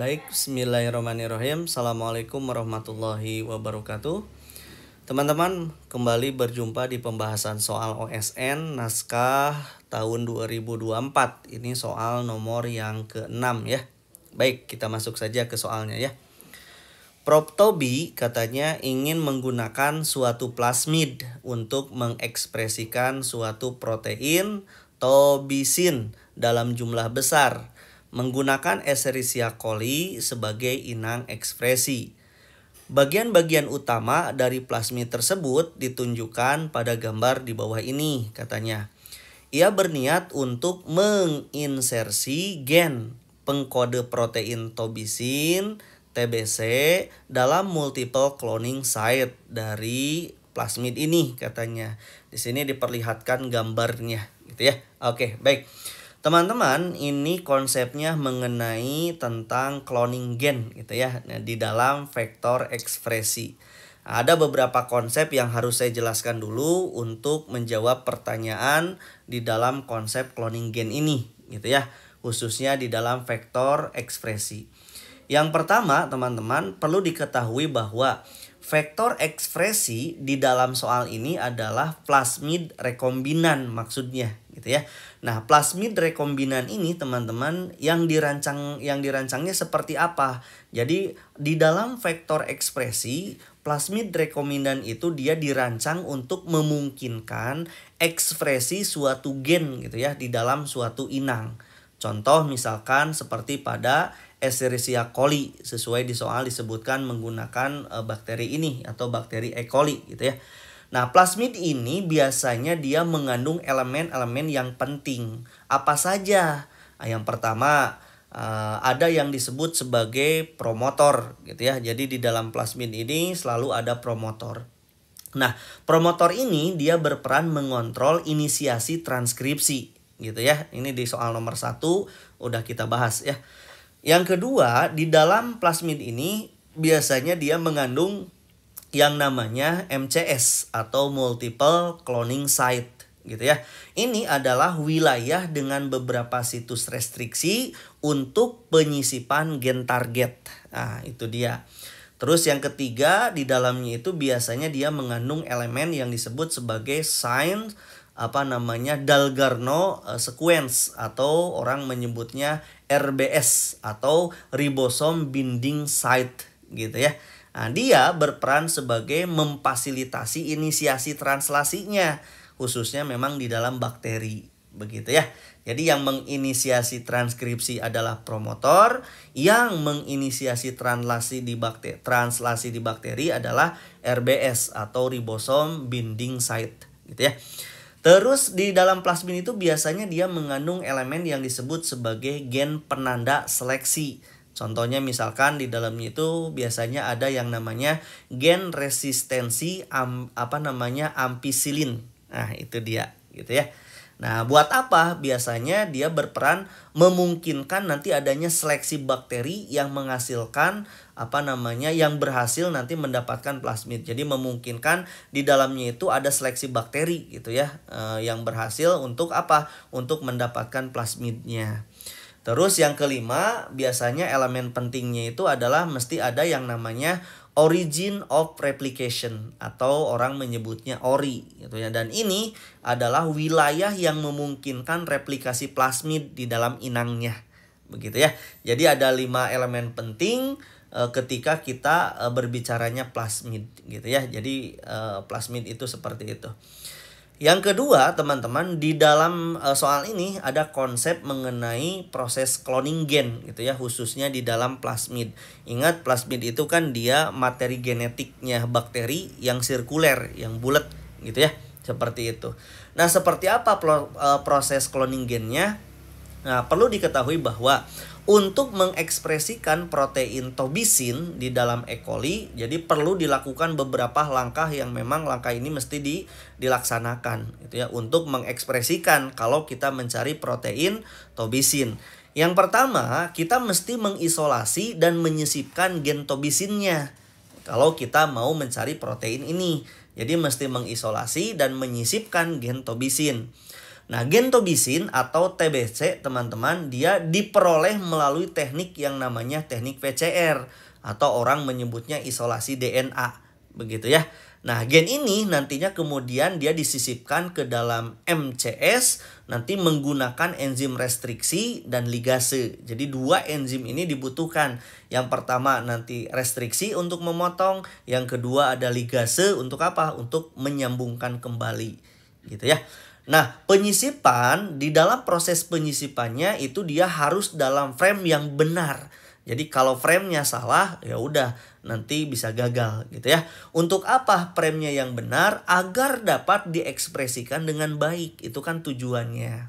Baik, bismillahirrahmanirrahim. Assalamualaikum warahmatullahi wabarakatuh. Teman-teman, kembali berjumpa di pembahasan soal OSN naskah tahun 2024. Ini soal nomor yang ke-6 ya. Baik, kita masuk saja ke soalnya ya. Prof. Tobi katanya ingin menggunakan suatu plasmid untuk mengekspresikan suatu protein tobisin dalam jumlah besar menggunakan Escherichia coli sebagai inang ekspresi. Bagian-bagian utama dari plasmid tersebut ditunjukkan pada gambar di bawah ini katanya. Ia berniat untuk menginsersi gen pengkode protein tobisin TBC dalam multiple cloning site dari plasmid ini katanya. Di sini diperlihatkan gambarnya gitu ya. Oke, baik. Teman-teman, ini konsepnya mengenai tentang cloning gen gitu ya, di dalam vektor ekspresi. Ada beberapa konsep yang harus saya jelaskan dulu untuk menjawab pertanyaan di dalam konsep cloning gen ini gitu ya, khususnya di dalam vektor ekspresi. Yang pertama, teman-teman, perlu diketahui bahwa vektor ekspresi di dalam soal ini adalah plasmid rekombinan maksudnya gitu ya. Nah, plasmid rekombinan ini teman-teman yang dirancangnya seperti apa? Jadi di dalam vektor ekspresi plasmid rekombinan itu dia dirancang untuk memungkinkan ekspresi suatu gen gitu ya di dalam suatu inang. Contoh misalkan seperti pada Escherichia coli, sesuai di soal disebutkan menggunakan bakteri ini atau bakteri E. coli gitu ya. Nah, plasmid ini biasanya dia mengandung elemen-elemen yang penting. Apa saja? Yang pertama, ada yang disebut sebagai promotor gitu ya. Jadi di dalam plasmid ini selalu ada promotor. Nah, promotor ini dia berperan mengontrol inisiasi transkripsi gitu ya. Ini di soal nomor 1 udah kita bahas ya. Yang kedua, di dalam plasmid ini biasanya dia mengandung yang namanya MCS atau multiple cloning site gitu ya. Ini adalah wilayah dengan beberapa situs restriksi untuk penyisipan gen target. Nah, itu dia. Terus yang ketiga, di dalamnya itu biasanya dia mengandung elemen yang disebut sebagai Dalgarno sequence atau orang menyebutnya RBS atau ribosome binding site gitu ya. Nah, dia berperan sebagai memfasilitasi inisiasi translasinya, khususnya memang di dalam bakteri, begitu ya. Jadi yang menginisiasi transkripsi adalah promotor, yang menginisiasi translasi di bakteri adalah RBS atau ribosome binding site, gitu ya. Terus di dalam plasmid itu biasanya dia mengandung elemen yang disebut sebagai gen penanda seleksi. Contohnya misalkan di dalamnya itu biasanya ada yang namanya gen resistensi ampicillin. Nah, itu dia gitu ya. Nah, buat apa? Biasanya dia berperan memungkinkan nanti adanya seleksi bakteri yang menghasilkan yang berhasil nanti mendapatkan plasmid. Jadi memungkinkan di dalamnya itu ada seleksi bakteri gitu ya, yang berhasil untuk apa? Untuk mendapatkan plasmidnya. Terus yang kelima, biasanya elemen pentingnya itu adalah mesti ada yang namanya origin of replication atau orang menyebutnya ORI gitu ya. Dan ini adalah wilayah yang memungkinkan replikasi plasmid di dalam inangnya. Begitu ya. Jadi ada 5 elemen penting ketika kita berbicaranya plasmid gitu ya. Jadi plasmid itu seperti itu. Yang kedua, teman-teman, di dalam soal ini ada konsep mengenai proses cloning gen gitu ya, khususnya di dalam plasmid. Ingat, plasmid itu kan dia materi genetiknya bakteri yang sirkuler, yang bulat gitu ya, seperti itu. Nah, seperti apa proses cloning gennya? Nah, perlu diketahui bahwa untuk mengekspresikan protein tobisin di dalam E. coli, jadi perlu dilakukan beberapa langkah yang memang langkah ini mesti dilaksanakan gitu ya, untuk mengekspresikan kalau kita mencari protein tobisin. Yang pertama, kita mesti mengisolasi dan menyisipkan gen tobisinnya kalau kita mau mencari protein ini. Jadi mesti mengisolasi dan menyisipkan gen tobisin. Nah, gentobisin atau TBC teman-teman dia diperoleh melalui teknik yang namanya teknik PCR atau orang menyebutnya isolasi DNA, begitu ya. Nah, gen ini nantinya kemudian dia disisipkan ke dalam MCS nanti menggunakan enzim restriksi dan ligase. Jadi dua enzim ini dibutuhkan. Yang pertama nanti restriksi untuk memotong, yang kedua ada ligase untuk apa? Untuk menyambungkan kembali. Gitu ya. Nah, penyisipan di dalam proses penyisipannya itu dia harus dalam frame yang benar. Jadi kalau framenya salah ya udah nanti bisa gagal gitu ya. Untuk apa framenya yang benar? Agar dapat diekspresikan dengan baik. Itu kan tujuannya.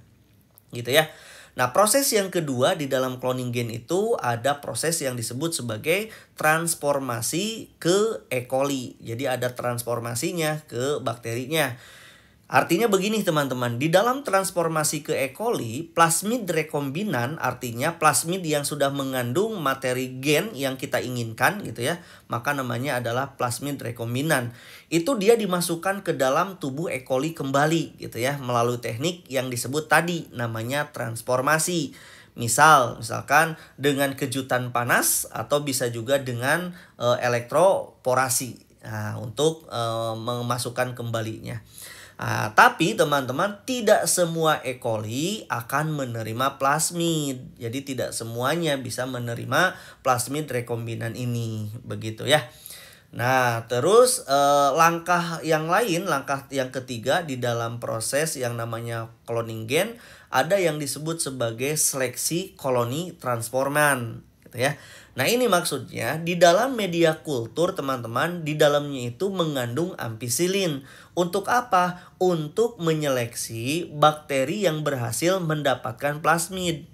Gitu ya. Nah, proses yang kedua di dalam cloning gen itu ada proses yang disebut sebagai transformasi ke E. coli. Jadi ada transformasinya ke bakterinya. Artinya begini teman-teman, di dalam transformasi ke E. coli, plasmid rekombinan artinya plasmid yang sudah mengandung materi gen yang kita inginkan gitu ya. Maka namanya adalah plasmid rekombinan. Itu dia dimasukkan ke dalam tubuh E. coli kembali gitu ya, melalui teknik yang disebut tadi namanya transformasi. Misalkan dengan kejutan panas atau bisa juga dengan elektroporasi. Nah, untuk memasukkan kembalinya. Nah, tapi teman-teman tidak semua E. coli akan menerima plasmid. Jadi tidak semuanya bisa menerima plasmid rekombinan ini. Begitu ya. Nah, terus langkah yang lain, langkah yang ketiga di dalam proses yang namanya cloning gen ada yang disebut sebagai seleksi koloni transforman. Gitu ya. Nah, ini maksudnya di dalam media kultur teman-teman di dalamnya itu mengandung ampicillin. Untuk apa? Untuk menyeleksi bakteri yang berhasil mendapatkan plasmid.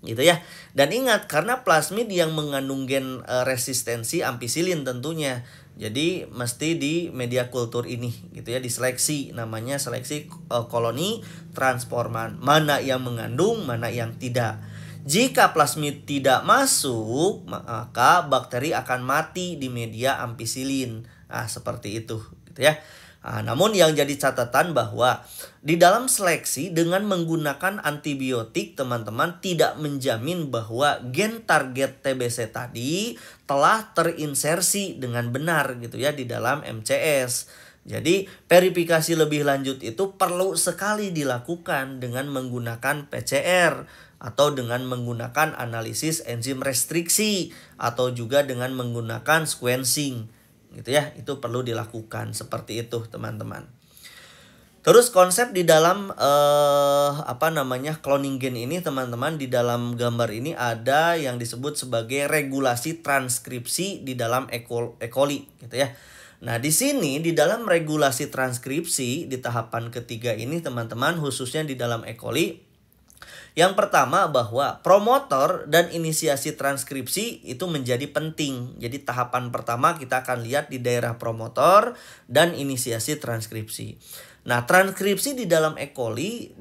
Gitu ya. Dan ingat karena plasmid yang mengandung gen resistensi ampicillin tentunya. Jadi mesti di media kultur ini gitu ya diseleksi namanya seleksi koloni transforman. Mana yang mengandung, mana yang tidak. Jika plasmid tidak masuk, maka bakteri akan mati di media ampicillin. Nah, seperti itu gitu ya. Nah, namun yang jadi catatan bahwa di dalam seleksi dengan menggunakan antibiotik teman-teman tidak menjamin bahwa gen target TBC tadi telah terinsersi dengan benar gitu ya di dalam MCS. Jadi verifikasi lebih lanjut itu perlu sekali dilakukan dengan menggunakan PCR atau dengan menggunakan analisis enzim restriksi atau juga dengan menggunakan sequencing gitu ya. Itu perlu dilakukan seperti itu teman-teman. Terus konsep di dalam cloning gen ini teman-teman di dalam gambar ini ada yang disebut sebagai regulasi transkripsi di dalam E. coli gitu ya. Nah, di sini di dalam regulasi transkripsi di tahapan ketiga ini teman-teman khususnya di dalam E. coli yang pertama bahwa promotor dan inisiasi transkripsi itu menjadi penting. Jadi tahapan pertama kita akan lihat di daerah promotor dan inisiasi transkripsi. Nah, transkripsi di dalam E. coli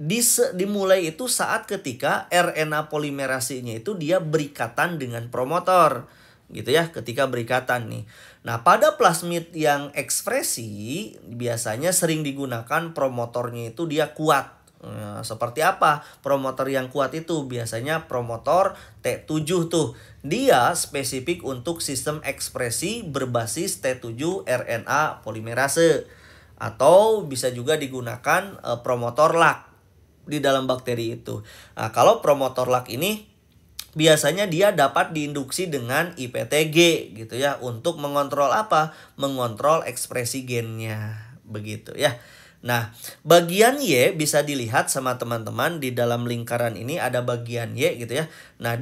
dimulai itu saat ketika RNA polimerasenya itu dia berikatan dengan promotor. Gitu ya, ketika berikatan nih. Nah, pada plasmid yang ekspresi biasanya sering digunakan promotornya itu dia kuat. Nah, seperti apa promotor yang kuat itu? Biasanya promotor T7 tuh. Dia spesifik untuk sistem ekspresi berbasis T7 RNA polimerase. Atau bisa juga digunakan promotor LAC di dalam bakteri itu. Nah, kalau promotor LAC ini biasanya dia dapat diinduksi dengan IPTG gitu ya. Untuk mengontrol apa? Mengontrol ekspresi gennya. Begitu ya. Nah, bagian Y bisa dilihat sama teman-teman di dalam lingkaran ini ada bagian Y gitu ya. Nah,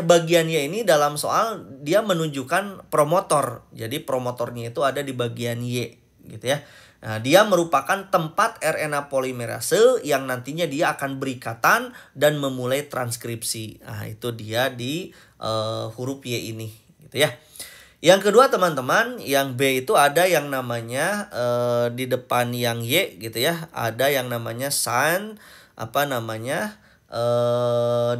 bagian Y ini dalam soal dia menunjukkan promotor. Jadi promotornya itu ada di bagian Y gitu ya. Nah, dia merupakan tempat RNA polimerase yang nantinya dia akan berikatan dan memulai transkripsi. Nah, itu dia di huruf Y ini gitu ya. Yang kedua teman-teman, yang B itu ada yang namanya di depan yang Y gitu ya, ada yang namanya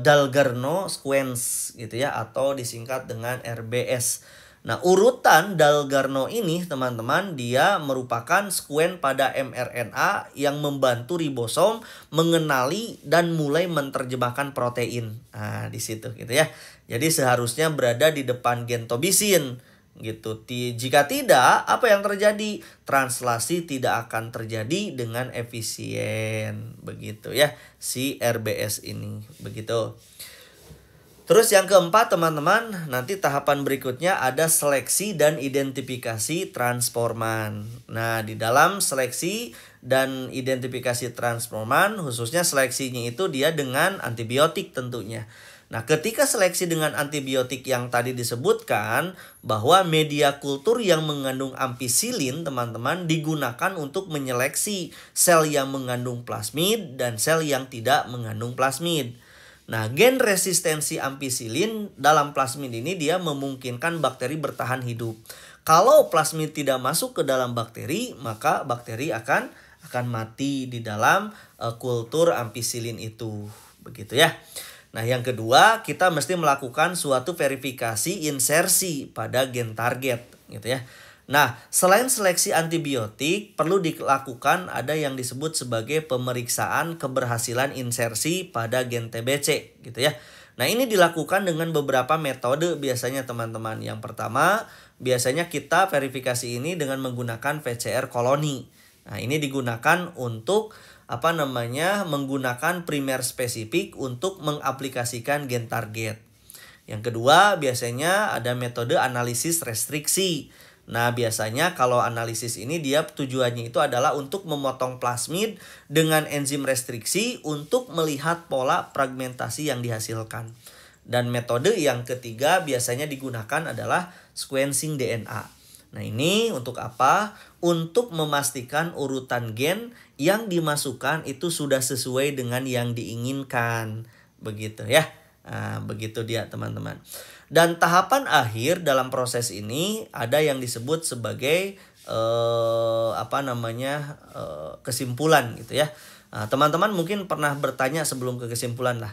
Dalgarno sequence gitu ya, atau disingkat dengan RBS. Nah, urutan Dalgarno ini teman-teman, dia merupakan sekuen pada mRNA yang membantu ribosom mengenali dan mulai menerjemahkan protein. Nah, di situ gitu ya. Jadi seharusnya berada di depan gen tobisin gitu. Jika tidak, apa yang terjadi? Translasi tidak akan terjadi dengan efisien. Begitu ya, si RBS ini. Begitu. Terus yang keempat teman-teman, nanti tahapan berikutnya ada seleksi dan identifikasi transforman. Nah, di dalam seleksi dan identifikasi transforman, khususnya seleksinya itu dia dengan antibiotik tentunya. Nah, ketika seleksi dengan antibiotik yang tadi disebutkan, bahwa media kultur yang mengandung ampicillin teman-teman digunakan untuk menyeleksi sel yang mengandung plasmid dan sel yang tidak mengandung plasmid. Nah, gen resistensi ampicillin dalam plasmid ini dia memungkinkan bakteri bertahan hidup. Kalau plasmid tidak masuk ke dalam bakteri, maka bakteri akan mati di dalam kultur ampicillin itu. Begitu ya. Nah, yang kedua, kita mesti melakukan suatu verifikasi insersi pada gen target, gitu ya. Nah, selain seleksi antibiotik, perlu dilakukan ada yang disebut sebagai pemeriksaan keberhasilan insersi pada gen TBC, gitu ya. Nah, ini dilakukan dengan beberapa metode biasanya teman-teman. Yang pertama, biasanya kita verifikasi ini dengan menggunakan PCR koloni. Nah, ini digunakan untuk menggunakan primer spesifik untuk mengaplikasikan gen target. Yang kedua, biasanya ada metode analisis restriksi. Nah, biasanya kalau analisis ini dia tujuannya itu adalah untuk memotong plasmid dengan enzim restriksi untuk melihat pola fragmentasi yang dihasilkan. Dan metode yang ketiga biasanya digunakan adalah sequencing DNA. Nah, ini untuk apa? Untuk memastikan urutan gen yang dimasukkan itu sudah sesuai dengan yang diinginkan. Begitu ya. Nah, begitu dia teman-teman. Dan tahapan akhir dalam proses ini ada yang disebut sebagai kesimpulan gitu ya. Nah, teman-teman mungkin pernah bertanya sebelum ke kesimpulan lah.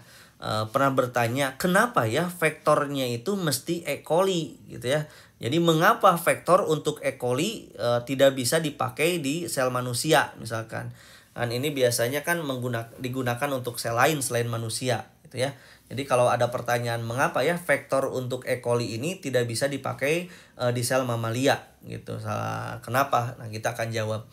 Pernah bertanya kenapa ya vektornya itu mesti E. coli gitu ya. Jadi mengapa vektor untuk E. coli tidak bisa dipakai di sel manusia misalkan. Dan ini biasanya kan digunakan untuk sel lain selain manusia gitu ya. Jadi kalau ada pertanyaan mengapa ya vektor untuk E. coli ini tidak bisa dipakai di sel mamalia gitu. Kenapa? Nah, kita akan jawab.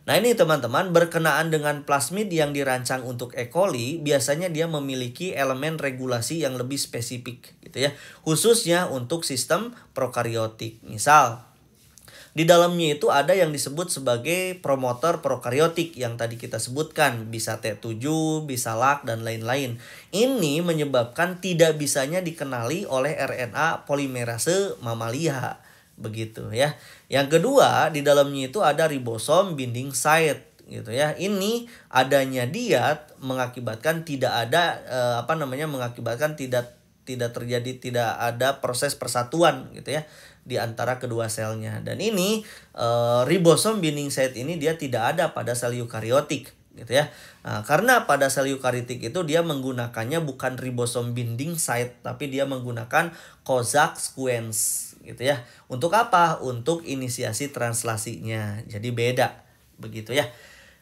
Nah, ini teman-teman berkenaan dengan plasmid yang dirancang untuk E. coli, biasanya dia memiliki elemen regulasi yang lebih spesifik gitu ya. Khususnya untuk sistem prokariotik. Misal di dalamnya itu ada yang disebut sebagai promotor prokariotik yang tadi kita sebutkan. Bisa T7, bisa LAC, dan lain-lain. Ini menyebabkan tidak bisanya dikenali oleh RNA polimerase mamalia. Begitu ya. Yang kedua, di dalamnya itu ada ribosom binding site gitu ya. Ini adanya dia mengakibatkan tidak ada mengakibatkan tidak ada proses persatuan gitu ya di antara kedua selnya. Dan ini ribosom binding site ini dia tidak ada pada sel eukariotik gitu ya. Nah, karena pada sel eukariotik itu dia menggunakannya bukan ribosom binding site tapi dia menggunakan Kozak sequence gitu ya. Untuk apa? Untuk inisiasi translasinya. Jadi beda begitu ya.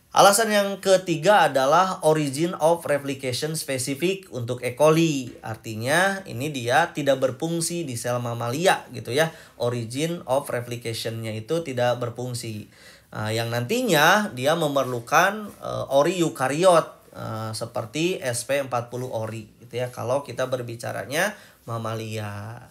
Alasan yang ketiga adalah origin of replication specific untuk E. coli. Artinya ini dia tidak berfungsi di sel mamalia gitu ya. Origin of replication-nya itu tidak berfungsi. Yang nantinya dia memerlukan ori eukariot seperti SP40 ori gitu ya. Kalau kita berbicaranya mamalia.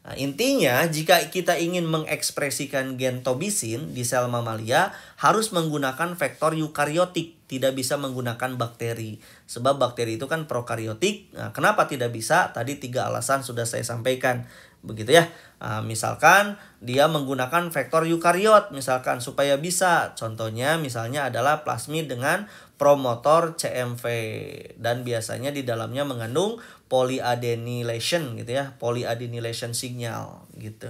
Nah, intinya jika kita ingin mengekspresikan gen tobisin di sel mamalia harus menggunakan vektor eukariotik, tidak bisa menggunakan bakteri. Sebab bakteri itu kan prokariotik. Nah, kenapa tidak bisa? Tadi 3 alasan sudah saya sampaikan. Begitu ya. Nah, misalkan dia menggunakan vektor eukariot misalkan supaya bisa. Contohnya misalnya adalah plasmid dengan promotor CMV dan biasanya di dalamnya mengandung polyadenylation gitu ya, polyadenylation signal gitu.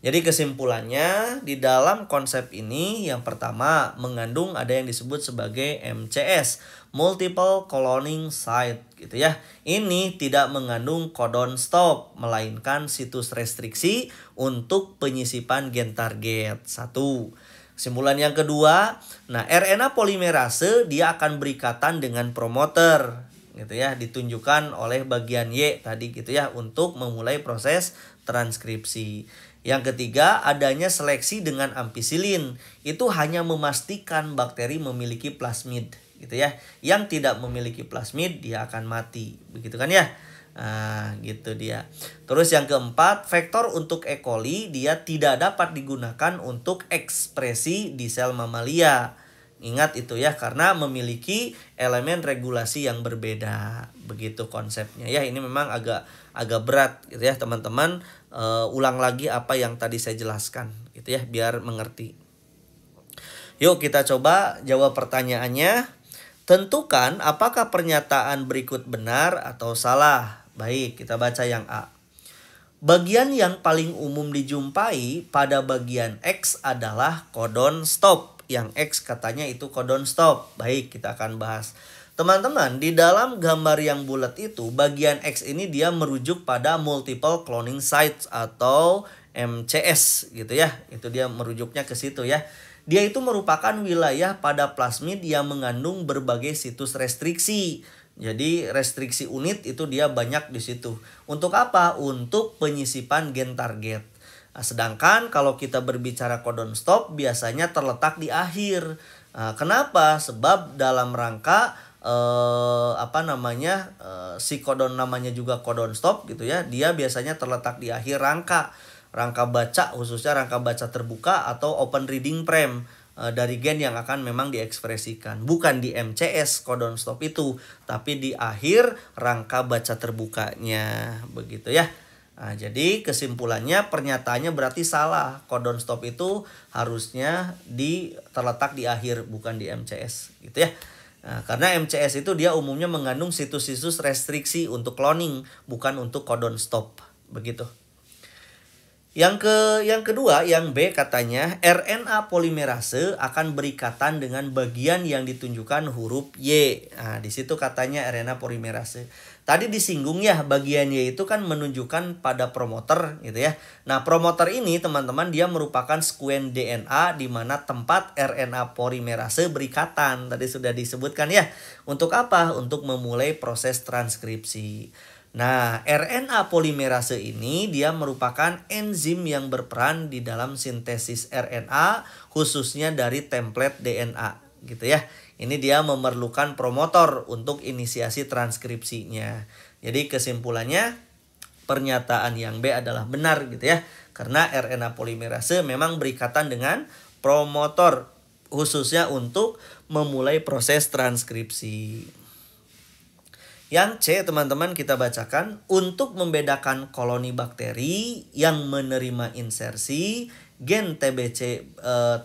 Jadi kesimpulannya di dalam konsep ini yang pertama mengandung ada yang disebut sebagai MCS, multiple cloning site gitu ya. Ini tidak mengandung codon stop melainkan situs restriksi untuk penyisipan gen target. Satu. Kesimpulan yang kedua, nah RNA polimerase dia akan berikatan dengan promoter gitu ya, ditunjukkan oleh bagian Y tadi gitu ya untuk memulai proses transkripsi. Yang ketiga, adanya seleksi dengan ampicillin. Itu hanya memastikan bakteri memiliki plasmid gitu ya. Yang tidak memiliki plasmid dia akan mati. Begitu kan ya? Nah, gitu dia. Terus yang keempat, vektor untuk E. coli dia tidak dapat digunakan untuk ekspresi di sel mamalia. Ingat itu ya, karena memiliki elemen regulasi yang berbeda. Begitu konsepnya ya. Ini memang agak berat gitu ya teman-teman. Ulang lagi apa yang tadi saya jelaskan gitu ya, biar mengerti. Yuk kita coba jawab pertanyaannya. Tentukan apakah pernyataan berikut benar atau salah. Baik, kita baca yang A. Bagian yang paling umum dijumpai pada bagian X adalah codon stop. Yang X katanya itu codon stop. Baik, kita akan bahas. Teman-teman, di dalam gambar yang bulat itu, bagian X ini dia merujuk pada multiple cloning sites atau MCS gitu ya. Itu dia merujuknya ke situ ya. Dia itu merupakan wilayah pada plasmid yang mengandung berbagai situs restriksi. Jadi restriksi unit itu dia banyak di situ. Untuk apa? Untuk penyisipan gen target. Nah, sedangkan kalau kita berbicara codon stop biasanya terletak di akhir. Nah, kenapa? Sebab dalam rangka si codon namanya juga codon stop gitu ya. Dia biasanya terletak di akhir rangka baca, khususnya rangka baca terbuka atau open reading frame dari gen yang akan memang diekspresikan. Bukan di MCS codon stop itu, tapi di akhir rangka baca terbukanya. Begitu ya. Nah, jadi kesimpulannya pernyataannya berarti salah. Codon stop itu harusnya terletak di akhir, bukan di MCS gitu ya. Nah, karena MCS itu dia umumnya mengandung situs-situs restriksi untuk cloning, bukan untuk codon stop. Begitu. Yang kedua, yang B katanya RNA polimerase akan berikatan dengan bagian yang ditunjukkan huruf Y. Nah, di situ katanya RNA polimerase. Tadi disinggung ya, bagian Y itu kan menunjukkan pada promoter gitu ya. Nah, promoter ini teman-teman dia merupakan sekuen DNA di mana tempat RNA polimerase berikatan. Tadi sudah disebutkan ya. Untuk apa? Untuk memulai proses transkripsi. Nah, RNA polimerase ini dia merupakan enzim yang berperan di dalam sintesis RNA khususnya dari template DNA gitu ya. Ini dia memerlukan promotor untuk inisiasi transkripsinya. Jadi kesimpulannya pernyataan yang B adalah benar gitu ya. Karena RNA polimerase memang berikatan dengan promotor khususnya untuk memulai proses transkripsi. Yang C teman-teman kita bacakan, untuk membedakan koloni bakteri yang menerima insersi gen TBC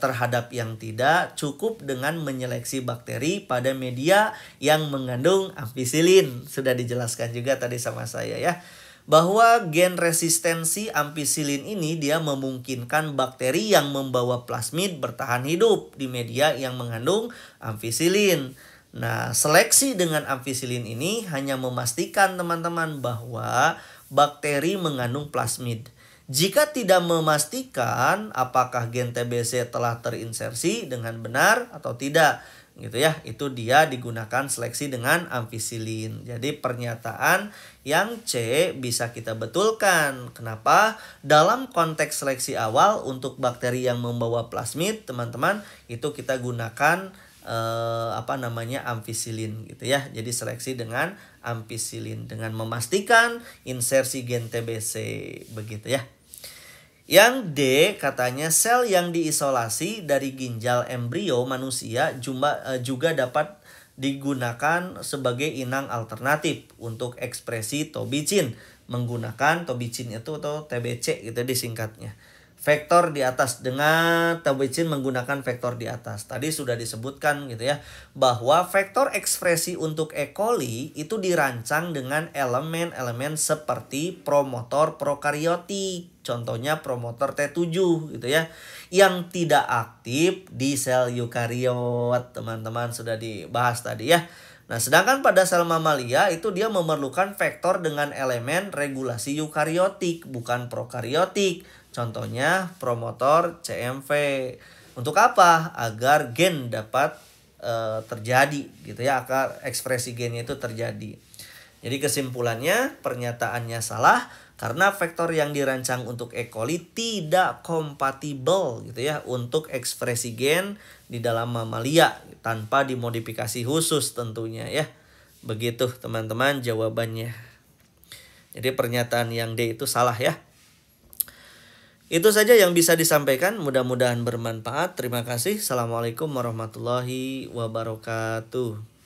terhadap yang tidak, cukup dengan menyeleksi bakteri pada media yang mengandung ampicillin. Sudah dijelaskan juga tadi sama saya ya. Bahwa gen resistensi ampicillin ini dia memungkinkan bakteri yang membawa plasmid bertahan hidup di media yang mengandung ampicillin. Nah, seleksi dengan ampicillin ini hanya memastikan teman-teman bahwa bakteri mengandung plasmid. Jika tidak memastikan apakah gen TBC telah terinsersi dengan benar atau tidak, gitu ya, itu dia digunakan seleksi dengan ampicillin. Jadi pernyataan yang C bisa kita betulkan. Kenapa? Dalam konteks seleksi awal untuk bakteri yang membawa plasmid, teman-teman, itu kita gunakan ampicillin gitu ya. Jadi seleksi dengan ampicillin dengan memastikan insersi gen TBC begitu ya. Yang D katanya sel yang diisolasi dari ginjal embrio manusia juga dapat digunakan sebagai inang alternatif untuk ekspresi tobicin menggunakan tobicin itu atau TBC gitu disingkatnya. vektor di atas dengan tabicin menggunakan vektor di atas. Tadi sudah disebutkan gitu ya, bahwa vektor ekspresi untuk E. coli itu dirancang dengan elemen-elemen seperti promotor prokariotik. Contohnya promotor T7 gitu ya, yang tidak aktif di sel eukariot. Teman-teman sudah dibahas tadi ya. Nah, sedangkan pada sel mamalia itu dia memerlukan vektor dengan elemen regulasi eukariotik, bukan prokariotik. Contohnya promotor CMV. Untuk apa? Agar gen dapat terjadi gitu ya, agar ekspresi gennya itu terjadi. Jadi kesimpulannya, pernyataannya salah karena vektor yang dirancang untuk E. coli tidak kompatibel gitu ya untuk ekspresi gen di dalam mamalia tanpa dimodifikasi khusus tentunya ya. Begitu teman-teman jawabannya. Jadi pernyataan yang D itu salah ya. Itu saja yang bisa disampaikan, mudah-mudahan bermanfaat. Terima kasih. Assalamualaikum warahmatullahi wabarakatuh.